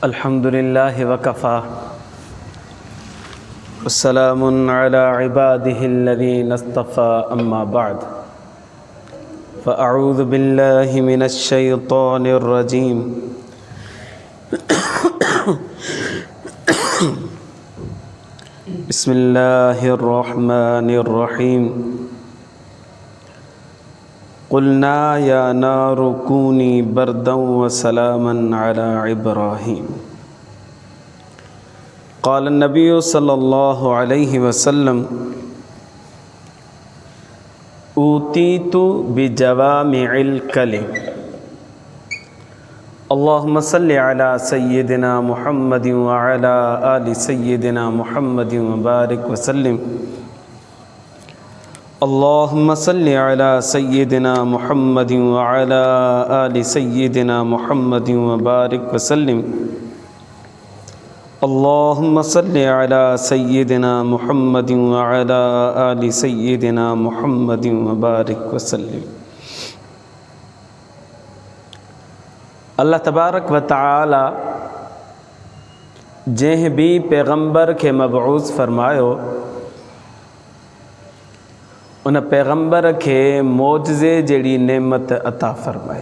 अल्हम्दुलिल्लाहि वकफ़ा वस्सलामुन अला इबादिहिल्लज़ीना इस्तफ़ा अम्मा बाद फ़अऊज़ु बिल्लाहि मिनश शैतानिर रजीम बिस्मिल्लाहिर रहमानिर रहीम क़ुल्ना या नारु कूनी बरदन व सलामन अला इब्राहीम क़ाल नबी सल्लल्लाहु अलैहि वसल्लम ऊतीतु बिजवामिइल कलिम अल्लाहुम्मा सल्लि अला सय्यिदिना मुहम्मदिन व अला आलि सय्यिदिना मुहम्मदिन व बारिक व सल्लिम अल्लाहुम्मा सल्लि अला सय्यिदिना मुहम्मदिन व अला आलि सय्यिदिना मुहम्मदिन व बारिक व सल्लिम अल्लाहुम्मा सल्लि अला सय्यिदिना मुहम्मदिन व अला आलि सय्यिदिना मुहम्मदिन व बारिक व सल्लिम। अल्लाह तबारक व तआला जंहिं भी पैगंबर के मबऊस फरमायो उन पैगंबर के मौजज़े जड़ी नेमत अता फरमाई।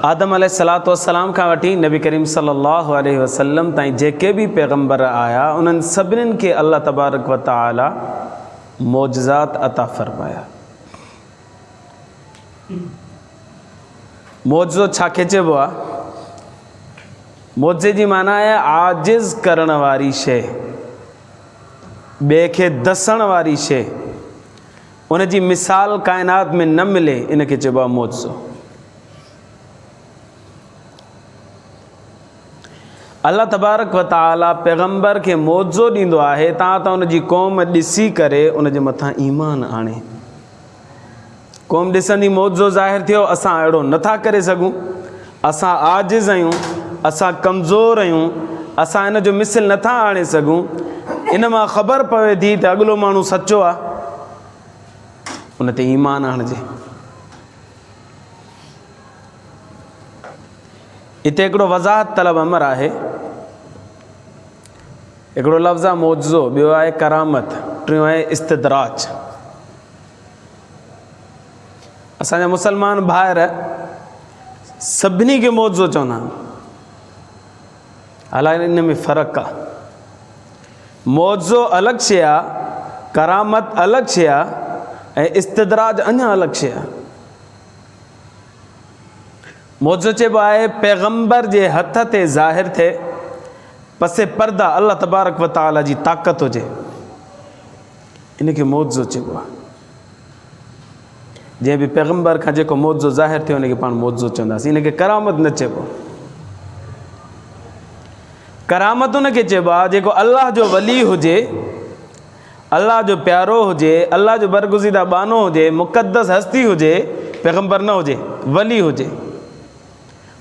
आदम अलैहिस्सलातु वस्सलाम का वठी नबी करीम सल्लल्लाहु अलैहि वसल्लम ताईं जेके भी पैगंबर आया उन्हनि सभिनीनि खे अल्लाह तबारक व तआला मौजज़ात अता फरमाया। मौजज़ो छाखे चइबो आहे? मौजे जी माना है आजिज़ करण वारी शइ, ॿिए खे दसण वारी शइ, उन जी मिसाल काइनात में न मिले, इनखे चइबो आहे मौजज़ो। अल्लाह तबारक व तआला पैगंबर खे मौजज़ो ॾींदो आहे त उन जी क़ौम ॾिसी करे उन जे मथां ईमान आणे। क़ौम ॾिसंदी मौजज़ो ज़ाहिर थियो, असां अहिड़ो नथा करे सघूं, असां आजिज़ आहियूं, असां कमज़ोर आहियूं, असां इन जो मिसल नथा आणे सघूं। इन मां ख़बर पवे थी त अॻिलो माण्हू सचो आहे, उन ते ईमान आणिजे। हिते हिकिड़ो वज़ाहत तलब अमर आहे। हिकिड़ो लफ़्ज़ आहे मौजज़ो, ॿियो आहे करामत, टियों आहे इस्तदराज। असांजा मुसलमान भाइर सभिनी खे मौजज़ो चवंदा आहिनि, हालांकि इन में फ़र्क़ु आहे। मौजज़ो अलॻि शइ आहे, करामत अलॻि शइ आहे, ऐं इस्तदराज अञा अलॻि शइ आहे। मौजज़ो चइबो आहे पैगंबर जे हथ ते ज़ाहिर थिए, पसे पर्दा अल्लाह तबारक व तआला जी ताक़त हुजे, इनखे मौजज़ो चइबो आहे। जंहिं बि पैगंबर खां जेको मौजज़ो ज़ाहिर थियो उनखे पाण मौजज़ो चवंदासीं, इनखे करामत न चइबो। करामत उनखे चइबो आहे जेको अल्लाह जो वली हुजे, अल्लाह जो प्यारो हुजे, अल्लाह जो बरगुज़ीदा बानो हुजे, मुक़द्दस हस्ती हुजे, पैगंबर न हुजे, वली हुजे।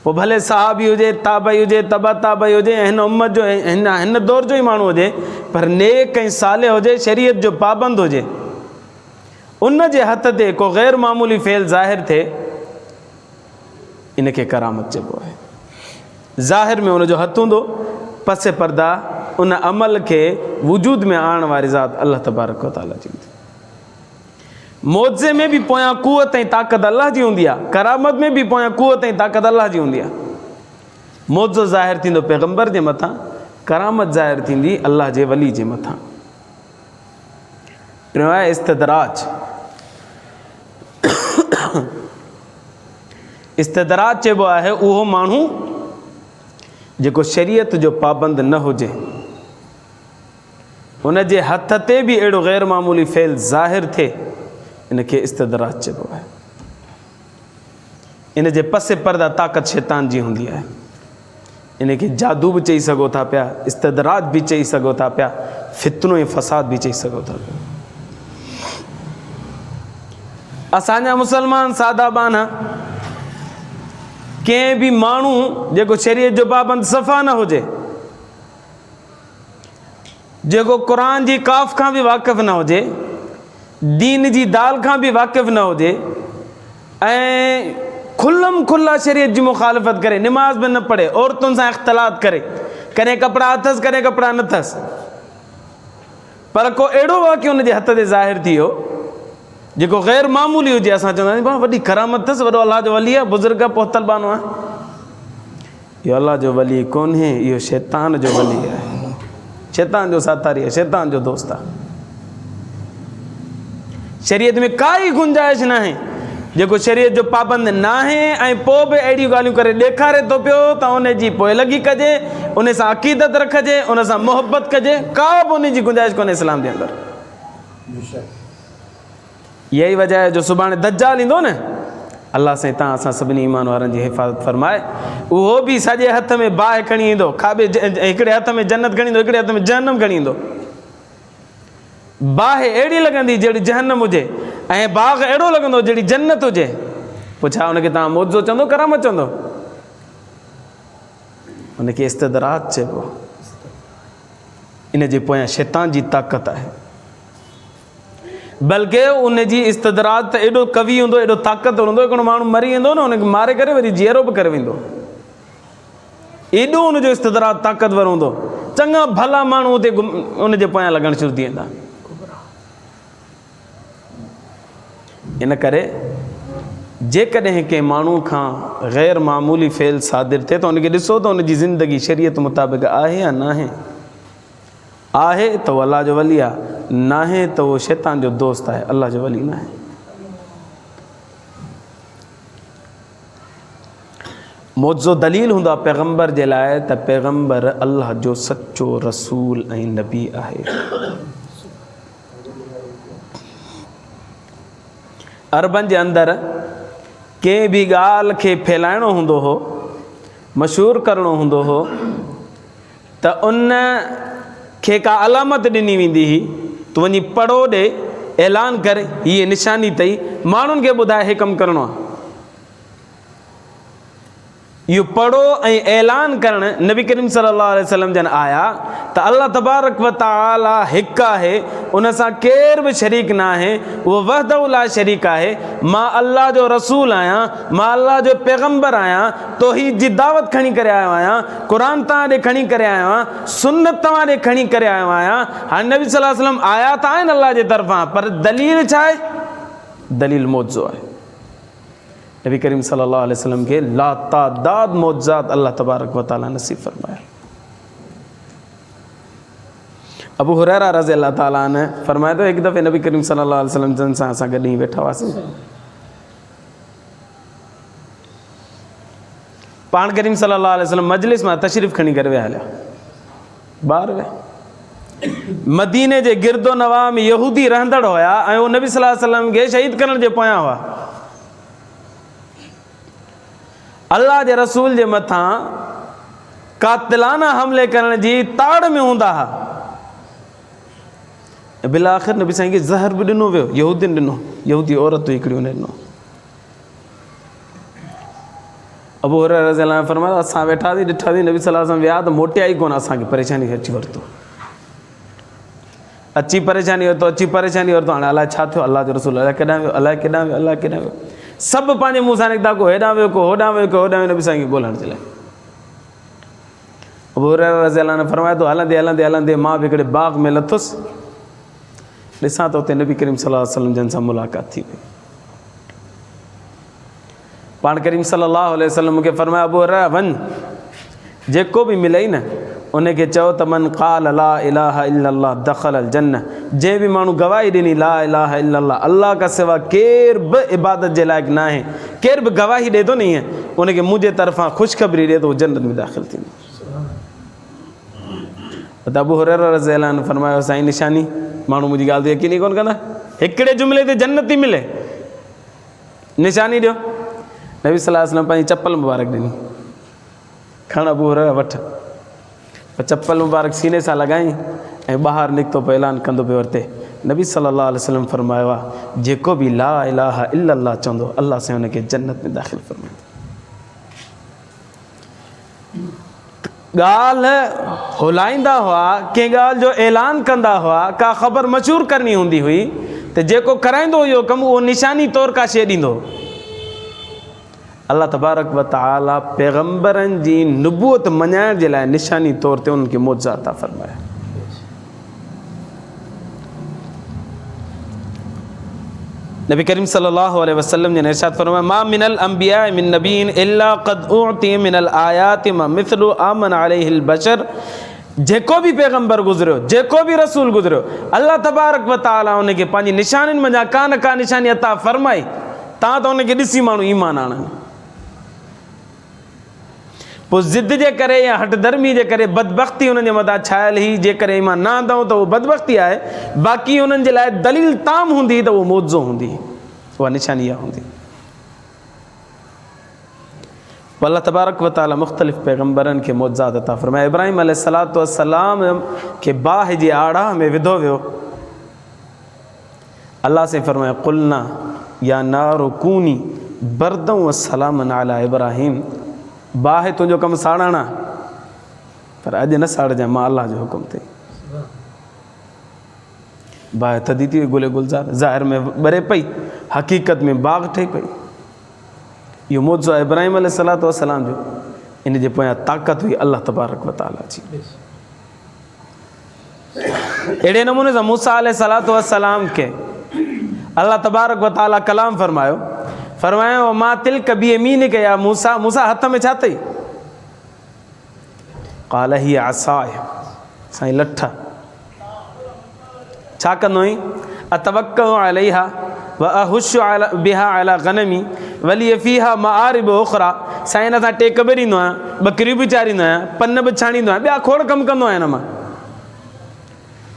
पोइ भले सहाबी हुजे, ताबई हुजे, तबा ताबई हुजे, हिन उम्मत जो हिन दौर जो ई माण्हू हुजे, पर नेक ऐं सालिह हुजे, शरीयत जो पाबंद हुजे, उन जे हथ ते को गैर मामूली फ़ेल ज़ाहिर थिए, इनखे करामत चइबो आहे। ज़ाहिर में उनजो हथ हूंदो, पसे पर्दा उन अमल खे वजूद में आणण वारी ज़ात अल्लाह तबारक व तआला जी हूंदी। मौजज़े में भी पोयां कुवत ऐं ताक़त अल्लाह जी हूंदी आहे, करामत में भी पोयां कुवत ऐं ताक़त अल्लाह जी हूंदी आहे। मौजज़ो ज़ाहिर थींदो पैगंबर जे मथां, करामत ज़ाहिर थींदी अल्लाह जे वली जे मथां। टियों आहे इस्तदराज। इस्तदराज चइबो आहे उहो माण्हू जेको शरीयत जो पाबंद न हुजे, उन जे हथ ते बि अहिड़ो गैर मामूली फ़ेल ज़ाहिर थिए, इनखे इस्तदराज चइबो आहे। इन जे पसे पर्दा ताक़त शैतान जी हूंदी आहे, इनखे जादू बि चई सघो था पिया, इस्तदराज बि चई सघो था पिया, फितनो ऐं फ़साद बि चई सघो था पिया। असांजा मुसलमान सादा बाना कंहिं बि माण्हू जेको शरीयत जो पाबंद सफ़ा न हुजे, जेको क़ुरान जी काफ़ खां बि वाक़िफ़ न हुजे, दीन जी दाल खां भी वाक़िफ़ न हुजे ऐं खुल्लम खुल्ला शरीयत जी मुखालफ़त करे, नमाज में न पढ़े, औरतुनि सां इख़्तिलात करे, कॾहिं कपिड़ा अथसि कॾहिं कपिड़ा न अथसि, पर को अहिड़ो वाक़ियो हुनजे हथ ते ज़ाहिर थी वियो जेको ग़ैर मामूली हुजे। असां चवंदा आहियूं वॾी करामत अथसि, वॾो अलाह जो वली आहे, बुज़ुर्ग आहे, पोहतल बानो आहे। इहो अलाह जो वली कोन्हे, इहो शैतान जो वली आहे, शैतान जो साथारी आहे, शैतान जो दोस्त आहे। शरीयत में काई गुंजाइश न आहे जेको शरीयत जो पाबंद न आहे ऐं पोइ बि अहिड़ियूं ॻाल्हियूं करे ॾेखारे थो पियो त उन जी पोइ लॻी कजे, उन सां अक़ीदत रखिजे, उन सां मोहबत कजे, का बि उन जी गुंजाइश कोन्हे इस्लाम जे अंदरि। इहा ई वजह आहे जो सुभाणे दज्जाल ईंदो न, अलाह साईं तव्हां असां सभिनी ईमान वारनि जी हिफ़ाज़त फरमाए। उहो बि साॼे हथ में बाहि खणी ईंदो, खाॿे हिकिड़े हथ में जन्नत खणी ईंदो, हिकिड़े हथ में जहन्नम खणी ईंदो। बाहि अहिड़ी लॻंदी जहिड़ी जहन्नम हुजे ऐं बाग़ अहिड़ो लॻंदो जहिड़ी जन्नत हुजे। पोइ छा हुनखे तव्हां मौजो चवंदो, करामत चवंदो? हुनखे इस्तदराज चइबो। इन जे पोयां शैतान जी ताक़त आहे, बल्कि उन जी इस्तदराज त एॾो कवी हूंदो, एॾो ताक़तवर हूंदो, हिकिड़ो माण्हू मरी वेंदो न, हुनखे मारे करे वरी जीअरो बि करे वेंदो। एॾो हुनजो इस्तदराज ताक़तवर हूंदो, चङा भला माण्हू हुते उनजे पोयां लॻणु शुरू थी वेंदा। इन करे जेकॾहिं कंहिं माण्हू खां ग़ैर मामूली फ़ेल सादिर थिए त उनखे ॾिसो त उनजी ज़िंदगी शरीयत मुताबिक़ आहे या न आहे। आहे त उहो अलाह जो वली आहे, न आहे त उहो शैतान जो दोस्त आहे, अलाह जो वली न आहे। मौजो दलील हूंदो आहे पैगम्बर जे लाइ त पैगम्बर अलाह जो सचो रसूल ऐं नबी आहे। अरबनि जे अंदरि कंहिं बि ॻाल्हि खे फैलाइणो हूंदो हो, मशहूरु करिणो हूंदो हो, त उन खे का अलामत ॾिनी वेंदी हुई, तूं वञी पढ़ो ॾे, ऐलान करे, हीअ निशानी अथई, माण्हुनि खे ॿुधाए हे कमु करिणो आहे। इहो पढ़ो ऐं ऐलान करणु नबी करीम सल्लल्लाहु अलैहि वसल्लम जन आया त अल्लाह तबारक व तआला हिकु आहे, उन सां केर बि शरीक न आहे, उहो वहदहु ला शरीक आहे। मां अल्लाह जो रसूल आहियां, मां अल्लाह जो पैगम्बर आहियां, तौहीद जी दावत खणी करे आयो आहियां, क़ुरान तव्हां ॾे खणी करे आयो आहियां, सुन्नत तव्हां ॾे खणी करे आयो आहियां। हाणे नबी सल्लल्लाहु अलैहि वसल्लम आया त आहिनि अल्लाह जे तरफ़ां, पर दलील छा आहे? दलील मौजो आहे। नबी करीम सल्लल्लाहु अलैहि वसल्लम के लातादाद मौजज़ात अल्लाह तबारक व तआला नसीब फरमाया। अबू हुरैरा रज़ी अल्लाह ताला ने फरमाया तो एक दफ़े नबी करीम सल्लल्लाहु अलैहि वसल्लम जन सां असां गॾु वेठा हुआसीं। पाण करीम सल्लल्लाहु अलैहि वसल्लम मजलिस में तशरीफ़ खणी करे विया हलिया, ॿार विया। मदीने जे गिरदो नवाह में यहूदी रहंदड़ हुया ऐं उहो नबी सल्लल्लाहु अलैहि वसल्लम खे शहीद करण जे पोयां हुआ। अल्लाह जे रसूल जे मथां कातिलाना हमले करण जी ताड़ में हूंदा हुआ। बिल आख़िर नबी साईं खे ज़हर बि ॾिनो वियो, यहूदियुनि ॾिनो, यहूदी औरत हिकिड़ी उन ॾिनो। अबू हुरैरा रज़ी अल्लाह फरमायो असां वेठासीं, ॾिठासीं नबी सल्लल्लाहु अलैहि वसल्लम विया त मोटिया ई कोन, असांखे परेशानी अची वरितो, अची परेशानी वरितो, अची परेशानी वरितो। हाणे अलाए छा थियो, अलाह जो रसूल अलाए केॾां वियो, अलाए केॾां वियो, अलाए केॾां वियो। सभु पंहिंजे मुंहं सां निकिता, को हेॾां वियो, को होॾां वियो, को होॾां वियो, नबी साईं खे ॻोल्हण जे लाइ। अबू हुरैरा रज़ी अल्लाह फरमाए थो हलंदे हलंदे हलंदे मां बि हिकिड़े बाग़ में लथुसि, ॾिसां त उते नबी करीम सल्लल्लाहु अलैहि वसल्लम जन सां मुलाक़ात थी वई। पाण करीम सल्लल्लाहु अलैहि वसल्लम मूंखे फरमाया अबू हुरैरा वञ, जेको बि मिलई न उनखे चओ त मन क़ाल ला इलाहा इल्लल्लाह दख़ल अल जन्नह, जे बि माण्हू गवाही ॾिनी ला इलाहा इल्लल्लाह, अल्लाह खां सिवा केर बि इबादत जे लाइक़ु न आहे, केर बि गवाही ॾिए थो न ईअं, उनखे मुंहिंजे तरफ़ां ख़ुशख़बरी ॾिए थो, उहो जन्नत में दाख़िल थींदो। त अबू हुरैरा रज़ी अल्लाह अन्हु फरमायो साईं निशानी, माण्हू मुंहिंजी ॻाल्हि ते यकीन ई कोन कंदा, हिकिड़े जुमिले ते जन्नत थी मिले, निशानी ॾियो। नबी सल्लल्लाहु अलैहि वसल्लम पंहिंजी चप्पल मुबारक ॾिनी, खण अबू हुरैरा वठ, चप्पल मुबारक सीने सां लॻाई ऐं ॿाहिरि निकितो पियो, ऐलान कंदो पियो वरिते। नबी सल्लल्लाहु अलैहि वसल्लम फरमायो आहे जेको बि ला इलाहा इल्लल्लाह चवंदो अल्लाह सां हुनखे जन्नत में दाख़िल फरमाईंदो। ॻाल्हि हुलाईंदा हुआ, कंहिं ॻाल्हि जो ऐलान कंदा हुआ, का ख़बर मशहूरु करणी हूंदी हुई त जेको कराईंदो इहो कमु उहो निशानी तौरु का शइ ॾींदो। अल्लाह तबारक व तआला पैगंबरनि जी नुबूअत मञाइण जे लाइ निशानी तौर ते उन्हनि खे मौजज़ा अता फ़रमाया। नबी करीम सल्लल्लाहु अलैहि वसल्लम ने इरशाद फरमाया, मा मिनल अंबिया मिन नबीन इल्ला क़द उअती मिनल आयाति मा मिथलु आमन अलैहिल बशर। जेको भी पैगंबर गुज़रियो, जेको भी रसूल गुज़रियो, अल्लाह तबारक व तआला उनखे पंहिंजी निशानियुनि मंझां का न का निशानी अता फ़रमाई, तव्हां त उनखे ॾिसी माण्हू ईमान आणनि। पोइ ज़िद जे करे या हटधर्मी जे करे बदबख्ती उन्हनि जे मथां छायल ही जेकॾहिं ईमान न आंदऊं त उहो बदबख्ती आहे, बाक़ी उन्हनि जे लाइ दलील ताम हूंदी त उहो मौजो हूंदी, उहा निशानी इहा हूंदी। अल्लाह तबारक व तआला मुख़्तलिफ़ पैगंबरनि खे मौजज़ात अता फ़रमाया। इब्राहिम अलैहिस्सलातु वस्सलाम खे बाहि जी आड़ा में विधो वियो। अल्लाह से फरमाया, क़ुलना या नारु कूनी बरदं व सलामन अला इब्राहिम। बाहि तुंहिंजो कमु साड़ण आहे, पर अॼु न साड़जांइ, मां अल्लाह जो हुकुम ते। बाहि थधी थी वई, गुल गुलज़ार ज़ाहिर में ॿरे पई, हक़ीक़त में बाग़ ठही पई। इहो मौजो आहे इब्राहिम अलैहिस्सलातु वस्सलाम जो। इन जे पोयां ताक़त हुई अल्लाह तबारक व तआला जी। अहिड़े नमूने सां मूसा अलैहिस्सलातु वस्सलाम खे अल्लाह तबारक व तआला कलाम फरमायो, फरमायो मां तिल्क बियमीनिक या मूसा। मूसा हथ में छा अथई? क़ाल हिय असाय। साईं लठ। छा कंदो आहीं? अतवक्कउ अलैहा व अहुश्शु बिहा अला गनमी वली फीहा मआरिब उखरा। साईं असां टेक बि ॾींदो आहियां, ॿकरियूं बि चारींदो आहियां, पन बि छाणींदो आहियां, ॿिया खोड़ कमु कंदो आहियां न मां।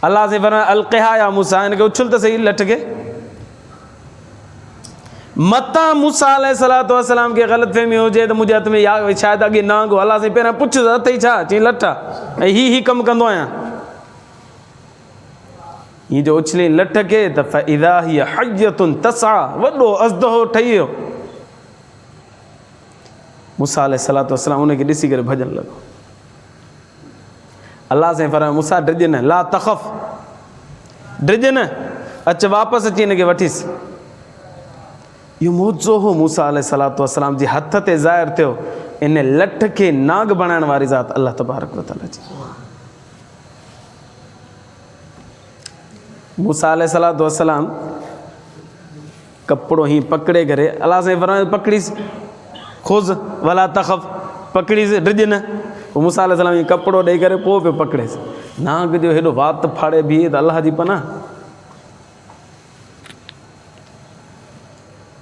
अल्लाह से फरमाया अलक़िहा या मूसा, हिनखे उछल त सही लठ खे। मतां मूसा अलैहिस्सलातु वस्सलाम खे ग़लतफ़हमी हुजे त मुंहिंजे हथ में या शायदि अॻे नांग हो। अल्लाह से पहिरियां पुछ अथई छा? चई लठ आहे, ऐं ही कमु कंदो आहियां। हीअ जो उछली लठ खे त फ़इज़ा हिय हय्यतुन तसआ, वॾो अज़दहो ठही वियो। मूसा अलैहिस्सलातु वस्सलाम उनखे ॾिसी करे भॼण लॻो। अल्लाह से फरमायो मूसा ड्रिज न, ला तख़फ़, ड्रिज न, अच वापसि अची हिनखे वठीसि। इहो मौजो हो मूसा अलैहिस्सलातु वस्सलाम जे हथ ते ज़ाहिर थियो। इन लठ खे नाग बणाइण वारी ज़ात अल्लाह तबारक व तआला जी। मूसा अलैहिस्सलातु वस्सलाम कपिड़ो हीअं पकिड़े करे अल्लाह से फरमायो पकड़ीसि, खुज़ वला तख़फ़, पकड़ीसि, ड्रिज न। पोइ मूसा अलैहिस्सलाम हीअं कपिड़ो ॾेई करे पोइ पियो पकिड़ेसि। नाग जो हेॾो वात फाड़े बीहे त अल्लाह जी पनाह।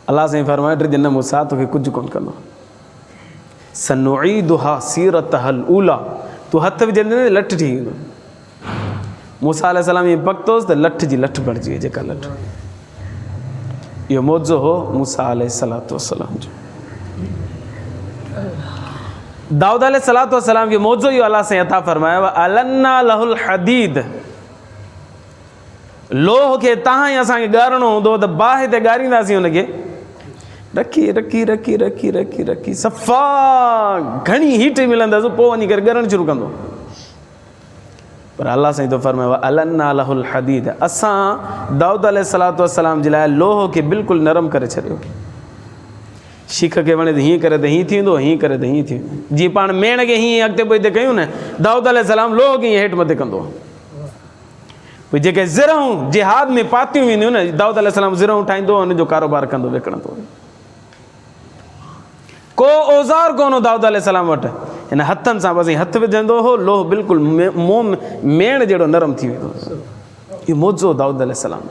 अल्लाह से फरमाया ड्रिज न मूसा, तोखे कुझु कोन कंदो। सनुईदुहा सीरतहल ऊला, तूं हथ विझंदे लठ थी वेंदो। मूसा अलैहिस्सलाम हीअं पकतोसि त लठ जी लठ बणिजी वई, जेका लठ। इहो मौजो हो मूसा अलैहिस्सलातु वस्सलाम जो। दाऊद अलैहिस्सलातु वस्सलाम खे मौजो इहो अल्लाह से अता फरमायो, अलन्ना लहुल हदीद। लोह खे तव्हां ई असांखे ॻारणो हूंदो त बाहि ते ॻारींदासीं हुनखे। रखी रखी रखी रखी रखी रखी सफ़ा घणी हीट मिलंदसि, पोइ वञी करे ॻरण शुरू कंदो। पर अल्लाह साईं तो फरमायो अलन्ना लहुल हदीद। असां दाऊद अलैहिस्सलातु वस्सलाम जे लाइ लोह खे बिल्कुलु नरम करे छॾियो। शीख खे वणे त हीअं करे त हीअं थी वेंदो, हीअं करे त हीअं थी वेंदो। जीअं पाण मेण खे हीअं अॻिते पोइते कयूं न, दाऊद अलैहिस्सलाम लोह खे हीअं हेठि मथे कंदो। भई जेके ज़िरहूं जिहाद में पातियूं वेंदियूं न, दाऊद अलैहिस्सलाम ज़िरहूं ठाहींदो, हुनजो कारोबार कंदो, विकिणंदो। को औज़ार कोन हो दाऊद अलैहिस्सलाम वटि, हिन हथनि सां बसि हथु विझंदो हो, लोह बिल्कुलु मेण जहिड़ो नरम थी वेंदो। इहो मौजो दाऊद अलैहिस्सलाम।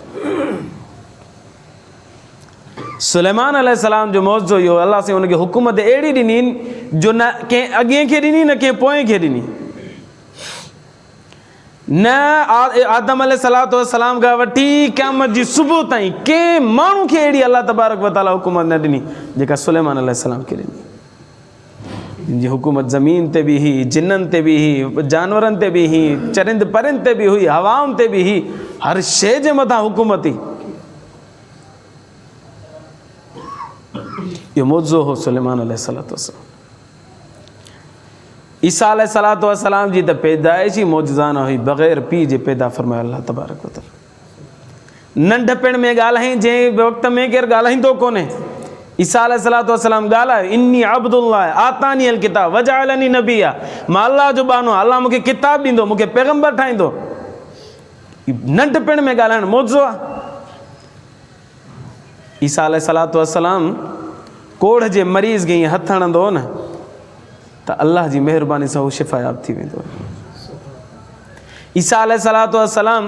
सुलेमान अलैहिस्सलाम जो मौजो इहो, अल्लाह से हुनखे हुकूमत अहिड़ी ॾिनी जो न कंहिं अॻे खे ॾिनी न कंहिं पोएं खे ॾिनी। न आदम अलैहिस्सलातु वस्सलाम खां वठी क़यामत जी सुबुह ताईं कंहिं माण्हू खे अहिड़ी अल्लाह तबारक व तआला हुकूमत न ॾिनी जेका सुलेमान अलैहिस्सलाम खे ॾिनी। जिन जी हुकूमत ज़मीन ते बि हुई, जिन्ननि ते बि हुई, जानवरनि ते बि हुई, चरिंद परिंद ते बि हुई, हवाउनि ते बि हुई, हर शइ जे मथां हुकूमत हुई। इहो मौजो हो सुलेमान अलैहिस्सलातु वस्सलाम। ईसा अलैहिस्सलातु वस्सलाम जी त पैदाइश ई मौजज़ाना हुई, बग़ैर पीउ जे पैदा फरमायो अल्लाह तबारक व तआला। नंढपण में ॻाल्हाई जंहिं वक़्त में केरु ॻाल्हाईंदो कोन्हे, ईसा अलैहिस्सलातु वस्सलाम ॻाल्हायो, इन्नी अब्दुल्लाह आतानी अल किताब वजअलनी नबिया, मां अल्लाह जो बानो, अल्लाह मूंखे किताब ॾींदो, मूंखे पैगंबर ठाहींदो। नंढपिण में ॻाल्हाइण मौजो आहे। ईसा अलैहिस्सलातु वस्सलाम कोढ़ जे मरीज़ खे ईअं हथु हणंदो हो न त अल्लाह जी महिरबानी सां उहो शिफ़ायाब थी वेंदो। ईसा अलैहिस्सलातु वस्सलाम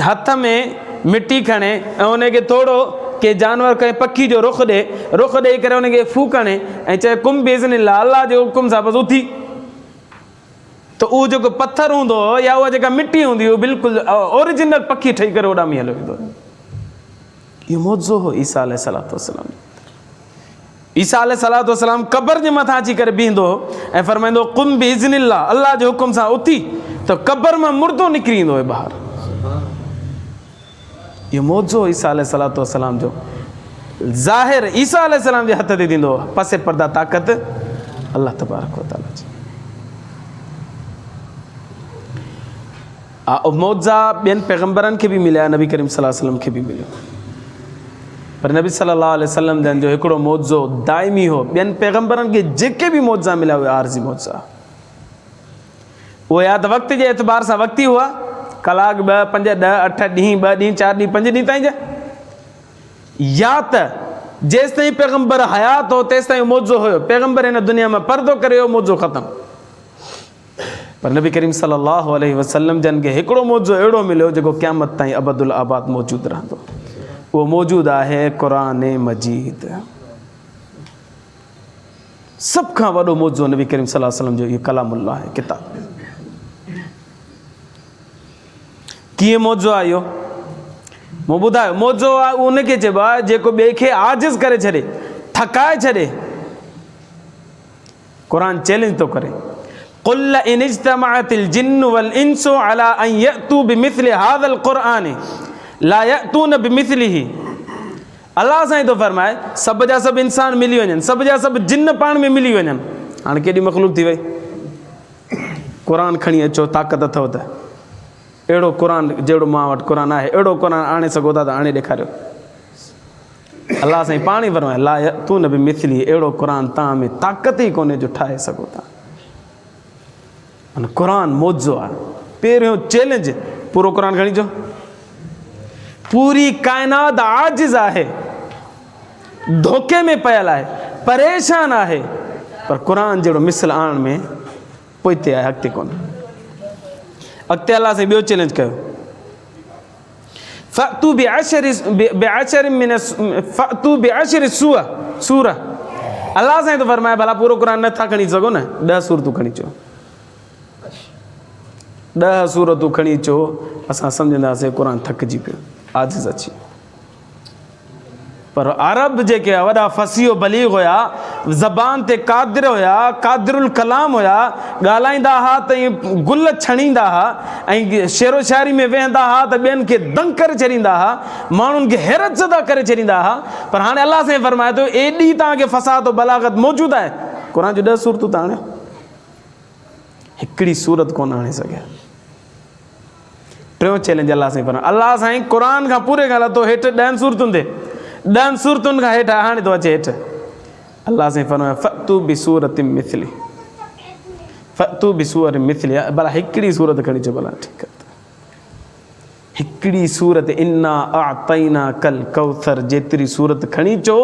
हथ में मिटी खणे ऐं उनखे थोरो के जानवर कंहिं पखी जो रुख ॾेई करे उनखे फूक हणे ऐं चए कुम बिइज़्निल्लाह, अल्लाह जे हुकुम सां बसि उथी, त उहो जेको पथर हूंदो हो या उहा जेका मिटी हूंदी हुई बिल्कुलु ओरिजिनल पखी ठही करे ओॾामी हलियो वेंदो। इहो मौजो हो ईसा अलैहिस्सलातु वस्सलाम। ईसा अलैहिस्सलातु वस्सलाम क़ब्र जे मथां अची करे बीहंदो ऐं फरमाईंदो कुम बिइज़्निल्लाह, अल्लाह जे हुकुम सां उथी, त क़ब्र मां मुर्दो निकिरी ईंदो हुयो ॿाहिरि। इहो मौजो ईसा अलैहिस्सलातु वस्सलाम जो। ज़ाहिर ईसा अलैहिस्सलाम जे हथ ते थींदो, पसे पर्दा ताक़त अल्लाह तबारक व तआला जी। मौजा ॿियनि पैगंबरनि खे बि मिलिया, नबी करीम सल्लल्लाहु अलैहि वसल्लम खे बि मिलियो, पर नबी सल्लल्लाहु अलैहि वसल्लम जन जो हिकिड़ो मौजो दाइमी हो। ॿियनि पैगंबरनि खे जेके बि मौजा मिलिया उहे आरज़ी मौजा, उहे या त वक़्त जे एतबार सां वक़्ती हुआ, कलाक 2 5 10 8 ॾींहं 2 ॾींहं 4 ॾींहं 5 ॾींहं ताईं जा, या त जेसि ताईं पैगंबर हयात हो तेसि ताईं मौजो हुयो, पैगंबर हिन दुनिया में पर्दो करे वियो, मौजो ख़तमु। पर नबी करीम सल्लल्लाहु अलैहि वसल्लम जन खे हिकिड़ो मौजो अहिड़ो मिलियो जेको क़यामत ताईं अबदुल आबाद मौजूदु रहंदो। उहो मौजूदु आहे क़ुरान मजीद। सभ खां वॾो मौजो नबी करीम सल्लल्लाहु अलैहि वसल्लम जो इहो कलामुल्लाह आहे, किताब। कीअं मौजो आहे इहो? मूं ॿुधायो, मौजो आहे उनखे चइबो आहे जेको ॿिए खे आजिज़ करे छॾे, थकाए छॾे। क़ुरान चैलेंज थो करे, क़ुल इन इज्तमअतिल जिन्नु वल इंसु अला अन यअतू बिमिस्लि हाज़ल क़ुरआन ला यअतून बिमिस्लिही। अल्लाह साईं थो फरमाए, सभु जा सभु इंसान मिली वञनि, सभु जा सभु जिन पाण में मिली वञनि। हाणे केॾी मख़लूक थी वई, क़ुरान खणी अचो, ताक़त अथव त अहिड़ो क़ुरान जहिड़ो मां वटि क़ुरान आहे, अहिड़ो क़ुरान आणे सघो था त आणे ॾेखारियो। अल्लाह साईं पाण ई फरमाए, ला यअतून बिमिस्लिही, अहिड़ो क़ुरान तव्हां में ताक़त ई कोन्हे जो ठाहे सघो था। क़ुरान मौजो आहे। पहिरियों चैलेंज, पूरो क़ुरान खणी अचो। पूरी काइनात आजिज़ आहे, धोखे में पियल आहे, परेशान आहे, पर क़ुरान जहिड़ो मिसल आणण में पोइते आहे, अॻिते कोन्हे। अॻिते अल्लाह साईं ॿियो चैलेंज कयो, फ़अतू बिअशरि सूर। अल्लाह साईं तो फरमाए, भला पूरो क़ुरान नथा खणी सघो न, 10 सूरतूं खणी अचो, 10 सूरतूं खणी अचो। असां सम्झंदासीं क़ुरान थकिजी पियो, आजिज़ अची। पर अरब जेके वॾा फसीहो बलीग हुया, ज़बान ते कादिर हुया, कादिरुल कलाम हुया, ॻाल्हाईंदा हुआ त ईअं गुल छणींदा हुआ ऐं शेरो शाइरी में वेहंदा हुआ त ॿियनि खे दंग करे छॾींदा हुआ, माण्हुनि खे हैरत ज़दा करे छॾींदा हुआ। पर हाणे अल्लाह साईं फरमाए थो, एॾी तव्हांखे फ़साद और बलागत मौजूदु आहे, क़ुरान जो 10 सूरतूं त आणियो, हिकिड़ी सूरत कोन आणे सघिया। टियों चैलेंज अल्लाह साईं फरमाए, अल्लाह साईं क़ुरान खां पूरे खां लथो हेठि 10 सूरतुनि ते, 10 सूरतुनि खां हेठि हाणे थो अचे हेठि। अल्लाह साईं फरमाए, फ़अतू बिसूरतिन मिस्ली, फ़अतू बिसूरतिन मिस्ली। भला हिकिड़ी सूरत खणी अचो, भला ठीकु आहे, हिकिड़ी सूरत, इन्ना अअतैना कल कौसर जेतिरी सूरत खणी अचो,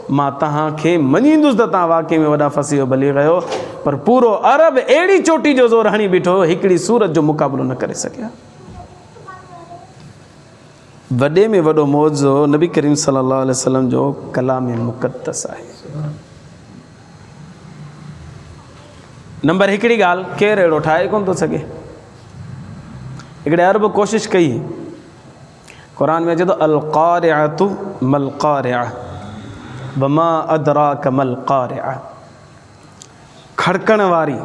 मां तव्हांखे मञींदुसि त तव्हां वाक़ई में वॾा फसीहो बलीग आहियो। पर पूरो अरब अहिड़ी चोटी जो ज़ोर हणी बीठो, हिकिड़ी सूरत जो मुक़ाबिलो न करे सघिया। वॾे में वॾो मौजो नबी करीम सल्लल्लाहु अलैहि वसल्लम जो कलाम मुक़द्दस आहे। नंबर हिकिड़ी ॻाल्हि, केरु अहिड़ो ठाहे कोन थो सघे। हिकिड़े अरब कोशिशि कई, क़ुरान में अचे थो, अल क़ारिअतु मल क़ारिअ वमा अदराक मल क़ारिअ। खड़कण वारी,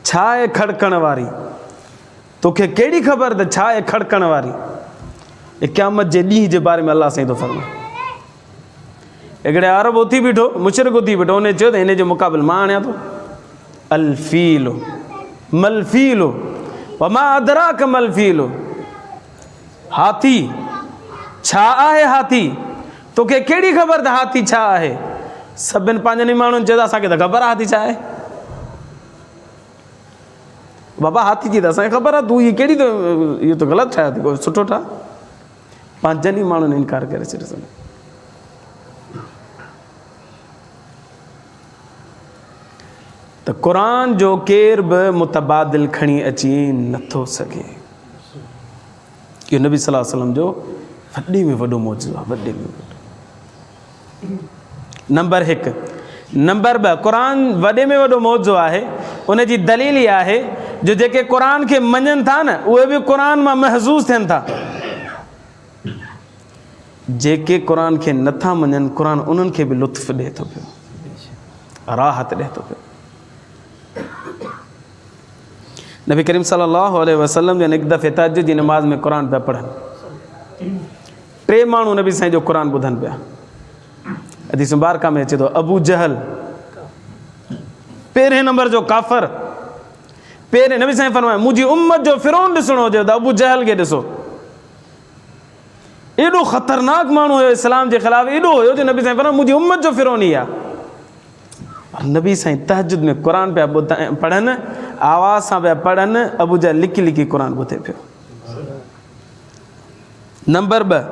छा आहे खड़कण वारी? तोखे कहिड़ी ख़बर त छा आहे खड़कण वारी? क़यामत जे ॾींहं जे बारे में अल्लाह साईं थो फरमाए। हिकिड़े अरब उथी बीठो, मुशरिक उथी बीठो, उन चयो त हिन जो मुक़ाबिल मां आणियां थो। अल फ़ील मल फ़ील वमा अदराक मल फ़ील। हाथी, छा आहे हाथी? तोखे कहिड़ी ख़बर त हाथी छा आहे? सभिनि पंहिंजनि माण्हुनि चयो त असांखे त ख़बर आहे हाथी छा आहे। बाबा हाथी जी त असांखे ख़बर आहे, तूं हीअ कहिड़ी तो इहो त ग़लति ठाहे थी, कोई सुठो ठाह। पंहिंजनि ई माण्हुनि इनकार करे छॾियो। त क़ुरान जो केर बि मुतबादिल खणी अची नथो सघे। इहो नबी सल्लल्लाहु अलैहि वसल्लम जो वॾे में वॾो मौजूदु आहे, वॾे में वॾो। नंबर 1। नंबर 2, क़ुरान वॾे में वॾो मौजूदु आहे, उन जी दलील इहा आहे जो जेके क़ुरान खे मञनि था न, उहे बि क़ुरान मां महज़ूज़ थियनि था। जेके क़ुरान खे नथा मञनि, क़ुरान उन्हनि खे बि लुत्फ़ ॾिए थो पियो, राहत ॾिए थो पियो। नबी करीम सल्लल्लाहु अलैहि वसल्लम जन हिकु दफ़े तहज्जुद जी नमाज़ में क़ुरान पिया पढ़नि। 3 माण्हू नबी साईं जो क़ुरान ॿुधनि पिया। हदीस मुबारका में अचे थो, अबू जहल पहिरें नंबर जो काफ़र, पहिरें नबी साईं फरमाए मुंहिंजी उम्मत जो फिरौन ॾिसणो हुजे त अबू जहल खे ॾिसो। एॾो ख़तरनाक माण्हू हुयो इस्लाम जे ख़िलाफ़, एॾो हुयो जो नबी साईं फरमाए मुंहिंजी उम्मत जो फिरौन ई आहे। नबी साईं तहज्जुद में क़ुरान पिया पढ़नि, आवाज़ सां पिया पढ़नि, अबू जहल लिकी लिकी क़ुरान ॿुधे पियो। नंबर 2,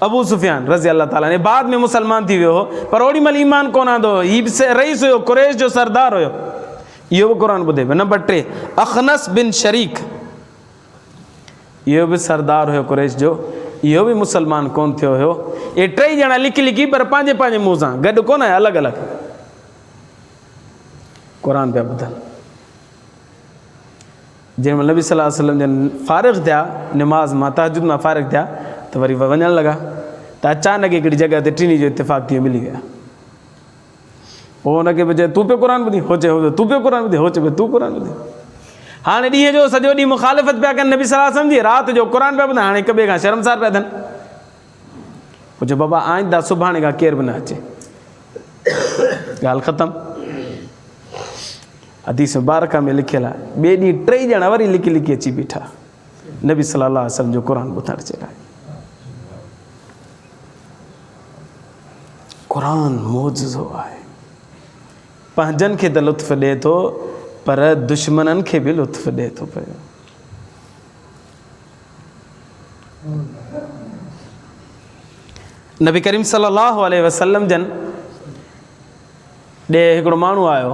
अबू सुफियान रज़ी अल्लाह ताला ने बाद में मुसलमान थी वियो हो, पर ओॾी महिल ईमान कोन आंदो हो। हीउ बि रईस हुयो, कुरैश जो सरदार हुयो, इहो बि क़ुरान ॿुधे पियो। नंबर 3, अखनस बिन शरीक, इहो बि सरदार हुयो कुरैश जो, इहो बि मुसलमान कोन थियो हुयो। ये 3 ॼणा लिकी लिकी पर पंहिंजे पंहिंजे मुंहं सां, गॾु कोन आहे, अलॻि अलॻि क़ुरान पिया ॿुधनि। जंहिं महिल नबी सल्लल्लाहु अलैहि वसल्लम जन फ़ारिग़ थिया निमाज़ मां, तहज्जुद मां फ़ारिग़ थिया त वरी वञणु लॻा, त अचानक हिकिड़ी जॻह ते टिनी जो इत्तेफ़ाक़ थी मिली विया। पोइ हुनखे बि चए तूं पियो क़ुरान ॿुधी, हो चए हो तूं पियो क़ुरान ॿुधी, हो चए तूं क़ुरान ॿुधी। हाणे ॾींहं जो सॼो ॾींहुं मुखालिफ़त पिया कनि नबी सल्लल्लाहु अलैहि वसल्लम जी, राति जो क़ुरान पिया ॿुधनि, हाणे हिक ॿिए खां शर्मसार पिया थियनि। पोइ चयो बाबा आइंदा सुभाणे खां केर बि न अचे, ॻाल्हि ख़तमु। हदीस मुबारका में लिखियलु आहे, ॿिए ॾींहुं 3 ॼणा वरी लिकी लिकी अची बीठा नबी सल्लल्लाहु अलैहि वसल्लम जो क़ुरान ॿुधण जे लाइ। क़ुरान मौजूज़ो आहे, पंहिंजनि खे त लुत्फ़ ॾिए थो, पर दुश्मननि खे बि लुत्फ़ ॾिए थो पियो। नबी करीम सल्लल्लाहु अलैहि वसल्लम जन ॾे हिकिड़ो माण्हू आयो,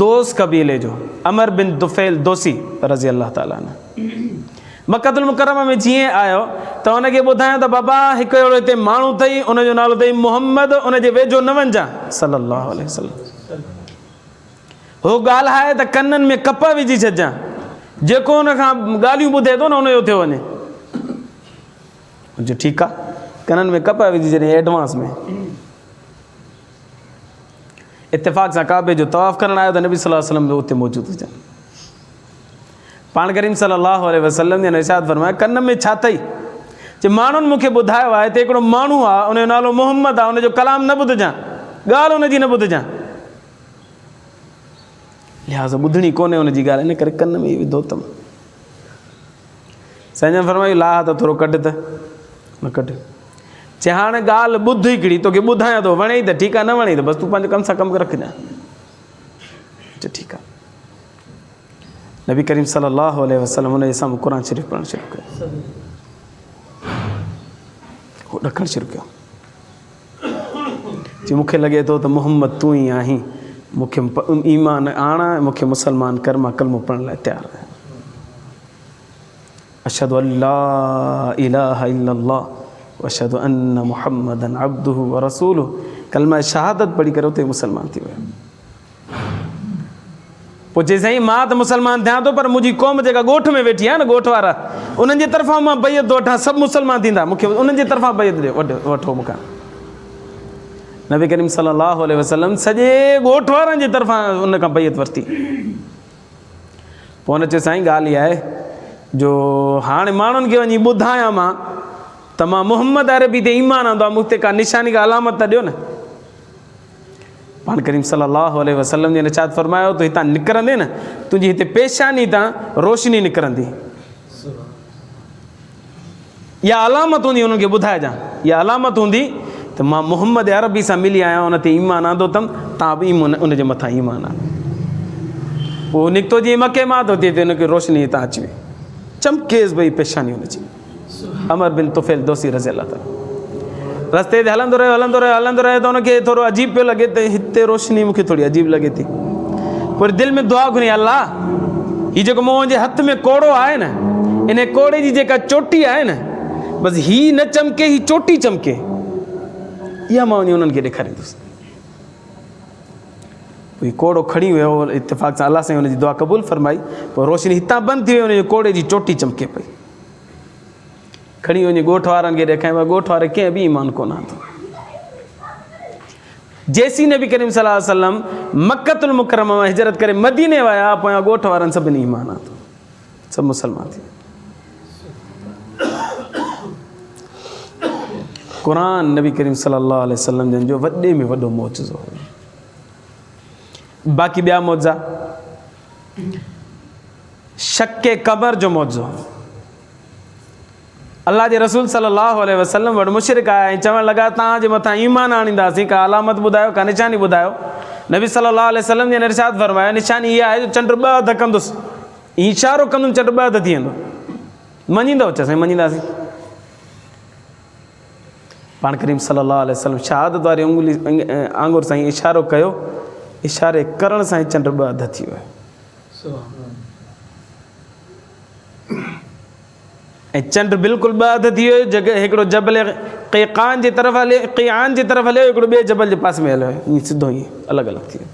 दोस कबीले जो, अमर बिन दुफ़ैल दोसी रज़ी अल्लाह ताला अन्हु। मक्कतुल मुकरमा में जीअं आयो त हुनखे ॿुधायो त बाबा हिकु अहिड़ो हिते माण्हू अथई, उनजो नालो अथई मुहम्मद, उनजे वेझो न वञजां सल्लल्लाहु अलैहि वसल्लम। हो ॻाल्हाए त कननि में कप विझी छॾिजां, जेको हुन खां ॻाल्हियूं ॿुधे थो न उनजो थियो वञे। जो ठीकु आहे, कननि में कप विझी छॾियईं एडवांस में। इत्तेफ़ाक़ सां काबे जो तवाफ़ करणु आयो त नबी सल्लल्लाहु अलैहि वसल्लम जो उते मौजूदु हुजनि। पाण करीम सल्लल्लाहु अलैहि वसल्लम जन इरशाद फरमाया कन में छा अथई? जे माण्हुनि मूंखे ॿुधायो आहे हिते हिकिड़ो माण्हू आहे, उनजो नालो मुहम्मद आहे, उनजो कलाम न ॿुधजां, ॻाल्हि उनजी न ॿुधजां, लिहाज़ा ॿुधणी कोन्हे उनजी ॻाल्हि, इन करे कन में ई विधो अथमि। साईं फरमायो लाह त थोरो कढ त न कढ। चए हाणे ॻाल्हि ॿुध हिकिड़ी, तोखे ॿुधायां थो, वणे त ठीकु आहे, न वणे त बसि तूं पंहिंजे कम सां कमु रखजांइ। ठीकु आहे। नबी करीम सल्लल्लाहु अलैहि वसल्लम हुनजे साम्हूं क़ुरान शरीफ़ पढ़णु शुरू कयो, हो ॾकणु शुरू कयो। जी मूंखे लॻे थो त मोहम्मद तूं ई आहीं, मूंखे ईमान आण, मूंखे मुसलमान कर, मां कलमो पढ़ण लाइ तयारु आहियां। अशहदु अल्ला इलाहा इल्लल्लाह व अशहदु अन्न मुहम्मदन अब्दुहु व रसूलुहु, कलमा शहादत पढ़ी करे उते मुसलमान थी वियो। पोइ चई साईं मां त मुसलमान थियां थो, पर मुंहिंजी क़ौम जेका ॻोठ में वेठी आहे न, ॻोठ वारा, उन्हनि जे तरफ़ां मां बैत थो वठां, सभु मुसलमान थींदा, मूंखे उन्हनि जे तरफ़ां बैत ॾियो, वठो मूंखां। नबी करीम सल्लल्लाहु अलैहि वसल्लम सॼे ॻोठ वारनि जे तरफ़ां उन खां बैत वरिती। पोइ हुन चयो साईं ॻाल्हि इहा आहे जो हाणे माण्हुनि खे वञी ॿुधायां मां त मां मुहम्मद अरबी ते ईमान आंदो आहे, मूं ते का निशानी का अलामत त ॾियो न। पाण करीम सल्लल्लाहु अलैहि वसल्लम जे इरशाद फरमायो तो हितां निकिरंदे न, तुंहिंजी हिते पेशानी तां रोशनी निकिरंदी, इहा अलामत हूंदी, हुननि खे ॿुधाइजां, इहा अलामत हूंदी त तो मां मोहम्मद अरबी सां मिली आहियां, उन ते ईमान आंदो अथमि, तव्हां बि उन जे मथां ईमान आहे। पोइ निकितो जीअं मके मां त हुते हुनखे रोशनी हितां अची वई, चमकेसि भई पेशानी हुनजी। अमर बिन तुफ़ैल दोसी रज़ी अल्लाह ताला रस्ते ते हलंदो रहियो त हुनखे थोरो अजीब पियो लॻे त हिते रोशनी मूंखे थोरी अजीब लॻे थी। पोइ दिलि में दुआ घुरी, अल्लाह हीउ जेको मुंहिंजे हथ में कोड़ो आहे न, इन कोड़े जी जेका चोटी आहे न, बसि हीअ न चमके, हीअ चोटी चमके, इहा मां वञी उन्हनि खे ॾेखारींदुसि। पोइ कोड़ो खणी वियो, इत्तेफ़ाक़ सां अलाह साईं हुनजी दुआ क़बूल फरमाई। पोइ रोशनी हितां बंदि थी वई, हुनजे कोड़े जी चोटी चमके पई। खणी वञी ॻोठ वारनि खे ॾेखारियो, ॻोठ वारे कंहिं बि ईमान कोन आंदो। जेसी नबी करीम सल्लल्लाहु अलैहि वसल्लम मक्कतुल मुकरमा मां हिजरत करे मदीने विया, पोयां ॻोठ वारनि सभिनी ईमान आंदो, सभु मुस्लमान थी। क़ुरान नबी करीम सल्लल्लाहु अलैहि वसल्लम जन जो वॾे में वॾो मौजज़ो हो। बाक़ी ॿिया मौजा, शक्के कमर जो मौजो, अल्लाह जे रसूल सल्लल्लाहु अलैहि वसल्लम वटि मुशरिक आया ऐं चवणु लॻा तव्हांजे मथां ईमान आणींदासीं, का अलामत ॿुधायो, का निशानी ॿुधायो। नबी सल्लल्लाहु अलैहि वसल्लम जन इरशाद फरमायो, निशानी इहा आहे जो चंड ॿ हथ कंदुसि, इशारो कंदुमि चंड ॿ हथ थी वेंदो। मञींदो? चयो साईं मञींदासीं। पाण करीम सल्लल्लाहु अलैहि वसल्लम शहादत वारी उंगली आंगुर सां इशारो कयो, इशारे करण सां ई चंड ॿ हथ थी वियो ऐं चंड बिल्कुलु ॿ हथ थी वियो। जॻह हिकिड़ो जबल क़ियान जी तरफ़ हलियो, क़ियान जी तरफ़ हलियो, हिकिड़ो ॿिए जबल जे पास में हलियो, ईअं सिधो ईअं अलॻि अलॻि थी वियो।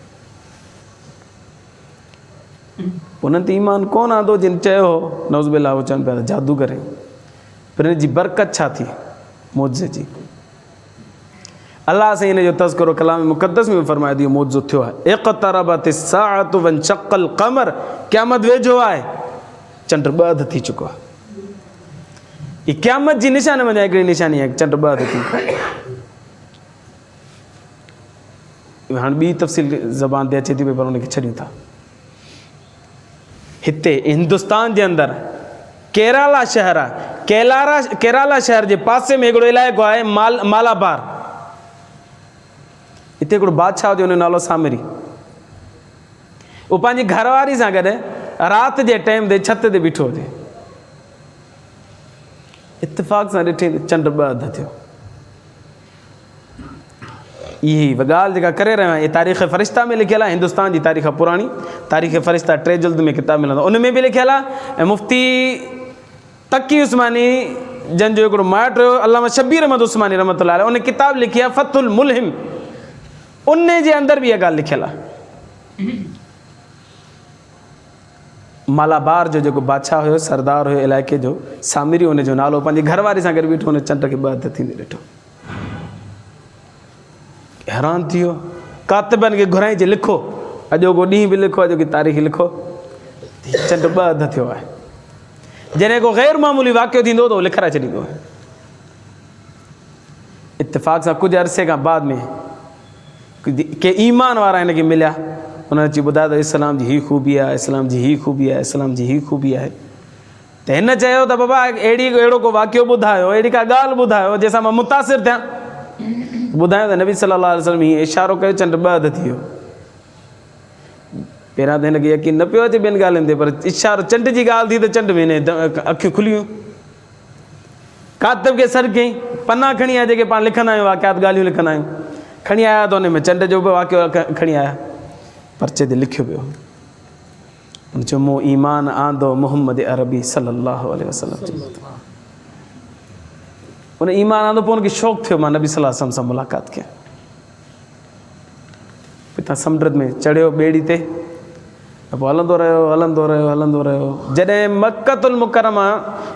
उन्हनि ते ईमान कोन आंदो, जिन चयो नौज़ बिल्लाह, हो चवनि पिया जादू करे। पर हिन जी बरकत छा थी मौजे जी? अल्लाह साईं हिन जो तज़किरो कलाम मुक़द्दस में फरमाए दियो, मौजो थियो आहे। इक़्तरबतिस साअतु वंशक़ल क़मर, क़यामत वेझो आहे, चंड ॿ हथ थी चुको आहे। हीअ क़यामत जी निशानी में हिकिड़ी निशानी आहे, चंड ॿ हथ थी। हाणे ॿी तफ़सील ज़बान ते अचे थी पई, पर हुनखे छॾियूं था। हिते हिंदुस्तान जे अंदरि केरला शहर आहे, केरला शहर जे पासे में हिकिड़ो इलाइक़ो आहे मालाबार। हिते हिकिड़ो बादशाह जो हुनजो नालो सामिरी। उहो पंहिंजी घरवारी सां गॾु राति जे टाइम ते छत ते बीठो हुजे, इत्तेफ़ाक़ सां ॾिठे चंड ॿ हथ थियो। इहा ॻाल्हि जेका करे रहियो आहियां, इहा तारीख़ फ़रिश्ता में लिखियलु आहे। हिंदुस्तान जी तारीख़ पुराणी तारीख़ फ़रिश्ता 3 जल्द में किताब मिलंदो, उन में बि लिखियलु आहे। ऐं मुफ़्ती तक़ी उस्मानी जन जो हिकिड़ो माइट हुयो, अल्लामा शबीर अहमद उस्मानी रहमतुल्लाह अलैह, उन किताब लिखी आहे फ़तहुल मुल्हिम, उन जे अंदरि बि इहा ॻाल्हि लिखियलु आहे। मालाबार जो जेको बादशाह हुयो, सरदार हुयो इलाइक़े जो, सामिरी हुनजो नालो, पंहिंजी घरवारी सां गॾु बीठो, हुन चंड खे ॿ हथ थींदे ॾिठो, हैरान थी वियो। कातिबनि खे घुराई जे लिखो, अॼोको ॾींहुं बि लिखो, अॼोकी तारीख़ लिखो, चंड ॿ हथ थियो आहे। जॾहिं को ग़ैर मामूली वाक़ियो थींदो त उहो लिखाए छॾींदो। इत्तेफ़ाक़ सां कुझु अरसे खां बाद में के ईमान वारा हिनखे मिलिया, उन्हनि अची ॿुधायो त इस्लाम जी हीअ ख़ूबी आहे, इस्लाम जी हीअ ख़ूबी आहे, इस्लाम जी हीअ ख़ूबी आहे। त हिन चयो त बाबा अहिड़ो को वाक़ियो ॿुधायो, अहिड़ी का ॻाल्हि ॿुधायो जंहिंसां मां मुतासिर थियां। ॿुधायो त नबी सल्लल्लाहु अलैहि वसल्लम हीअं इशारो कयो, चंड ॿ हथ थी वियो। पहिरियां त हिनखे यकीन न पियो अचे ॿियनि ॻाल्हियुनि ते, पर इशारो चंड जी ॻाल्हि थी त चंड में हिन अखियूं खुलियूं। कातिब खे सॾु कयईं, पना खणी आया जेके पाण लिखंदा आहियूं, वाक़ियात ॻाल्हियूं लिखंदा आहियूं, खणी आया त हुन में चंड जो बि वाक़ियो खणी आया, पर्चे ते लिखियो पियो। हुन चयो मूं ईमान आंदो मोहम्मद अरबी सल्लल्लाहु अलैहि वसल्लम। हुन ईमान आंदो, पोइ हुनखे शौक़ु थियो मां नबी सल्लल्लाहु अलैहि वसल्लम सां मुलाक़ात कयां। हितां समुंड में चढ़ियो ॿेड़ी ते, पोइ हलंदो रहियो। जॾहिं मक्कतुल मुकरमा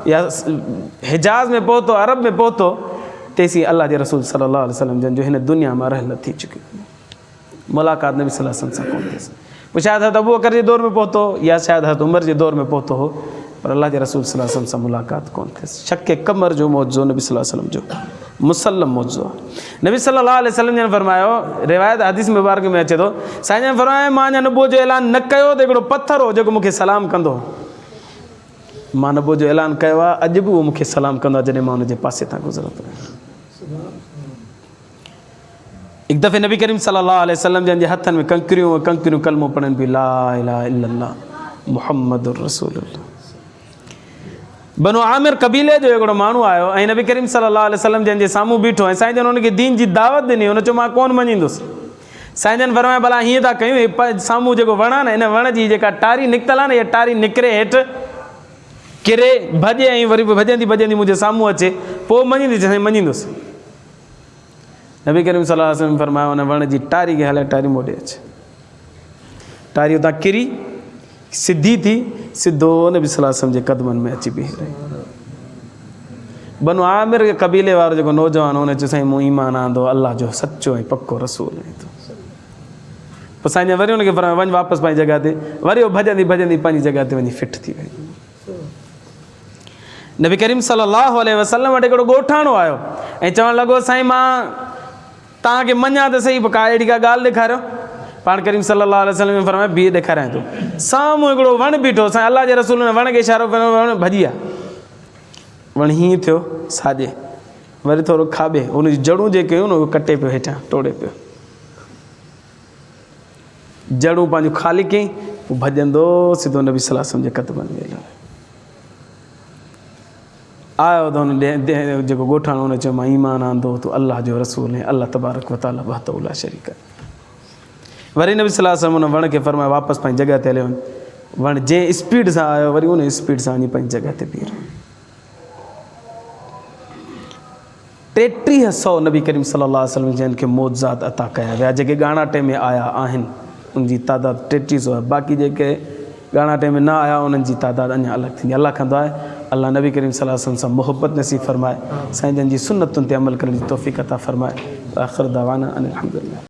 या हिजाज़ में पहुतो, अरब में पहुतो, तेसीं अल्लाह जे रसूल सल्लल्लाहु अलैहि वसल्लम जन जो हिन दुनिया मां रहल थी चुकी, मुलाक़ात नबी सल्लल्लाहु अलैहि वसल्लम सां कोन थियसि। पोइ शायदि हज़रत अबू बकर जे दौर में पहुतो, या शायदि हज़रत उमर जे दौर में पहुतो हो, पर अल्लाह जे रसूल सल्लल्लाहु अलैहि वसल्लम सां मुलाक़ात कोन थियसि। शक कमर जो मौजो नबी सल्लल्लाहु अलैहि वसल्लम जो मुसल्लम मौजो आहे। नबी सल्लल्लाहु अलैहि वसल्लम जन फरमायो, रिवायत हदीस मुबारक में अचे थो, साईं जन फरमायो मां अञा नबूअत जो ऐलान न कयो त हिकिड़ो पथर हो जेको मूंखे सलाम कंदो। मां नबूअत जो ऐलान कयो आहे, अॼु बि उहो मूंखे सलाम कंदो आहे जॾहिं मां हुनजे पासे तां गुज़रंदो आहियां। एक दफ़े नबी करीम सल्लल्लाहु अलैहि वसल्लम जंहिंजे हथनि में कंकरियूं कलमो पढ़नि पियूं, ला इलाहा इल्लल्लाह मुहम्मदुर रसूलुल्लाह। बनो आमिर कबीले जो हिकिड़ो माण्हू आयो ऐं नबी करीम सल्लल्लाहु अलैहि वसल्लम जंहिंजे साम्हूं बीठो ऐं साईं जन हुनखे दीन जी दावत ॾिनी, हुन चयो मां कोन मञींदुसि। साईं जन फरमाया भला हीअं था कयूं, साम्हूं जेको वण आहे न, इन वण जी जेका टारी निकितल आहे न, इहा टारी निकिरे हेठि किरे भॼे ऐं वरी बि भॼंदी मुंहिंजे साम्हूं अचे, पोइ मञींदी। साईं मञींदुसि। नबी करीम सल्लल्लाहु अलैहि वसल्लम फरमाया हुन वण जी टारी खे हले, टारी मोॾे अचे। टारी उतां किरी सिधी थी, सिधो नबी सल्लल्लाहु अलैहि वसल्लम जे क़दमनि में अची बीह रही। बनो आमिर कबीले वारो जेको नौजवान हुन चयो साईं मूं ईमान आंदो अल्लाह जो सचो ऐं पको रसूल आहे। पोइ साईं जन वरी हुनखे फरमायो वञ वापसि पंहिंजी जॻह ते। वरी उहो भॼंदी पंहिंजी जॻह ते वञी फिट थी वई। नबी करीम सल्लल्लाहु अलैहि वसल्लम वटि हिकिड़ो ॻोठाणो आयो ऐं चवणु लॻो साईं मां तव्हांखे मञा त सही, का अहिड़ी का ॻाल्हि ॾेखारियो। पाण करीम सल्लल्लाहु अलैहि वसल्लम फरमायो बीह ॾेखारियां थो। साम्हूं हिकिड़ो वणु बीठो, साईं अल्लाह जे रसूल हुन वण खे इशारो कयो, वणु भॼी विया। वणु हीअं थियो साॼे, वरी थोरो खाॿे, हुनजी जड़ूं जेके हुयूं न उहो कटे पियो, हेठां टोड़े पियो। जड़ूं पंहिंजूं ख़ाली कयईं, पोइ भॼंदो सिधो नबी सल्लल्लाहु अलैहि वसल्लम जे क़दमनि में आयो। त हुन जेको ॻोठाणो हुन चयो मां ईमान आंदो तूं अल्लाह जो रसूल ऐं अल्लाह तबारक व तआला वहदहू ला शरीक है। वरी नबी सल्लल्लाहु अलैहि वसल्लम हुन वण खे फरमायो वापसि पंहिंजी जॻह ते हले वञ। वण जंहिं स्पीड सां आयो वरी उन स्पीड सां वञी पंहिंजी जॻह ते बीह रहियो। 3300 नबी करीम सल्लल्लाहु अलैहि वसल्लम जिन खे मौजज़ात अता कया विया, जेके ॻाणाटे में आया आहिनि उनजी तादाद 3300 आहे। बाक़ी जेके ॻाणाटे में न आया उन्हनि जी तादाद अञा अलॻि थींदी। अल्लाह कंदो आहे अल्लाह नबी करीम सल्लल्लाहु अलैहि वसल्लम सां मोहब्बत नसीब फरमाए, साईं जन जी सुन्नतुनि ते अमल करण जी तौफ़ीक़ अता फरमाए। आख़िर दवाना अनिल हम्दुलिल्लाह।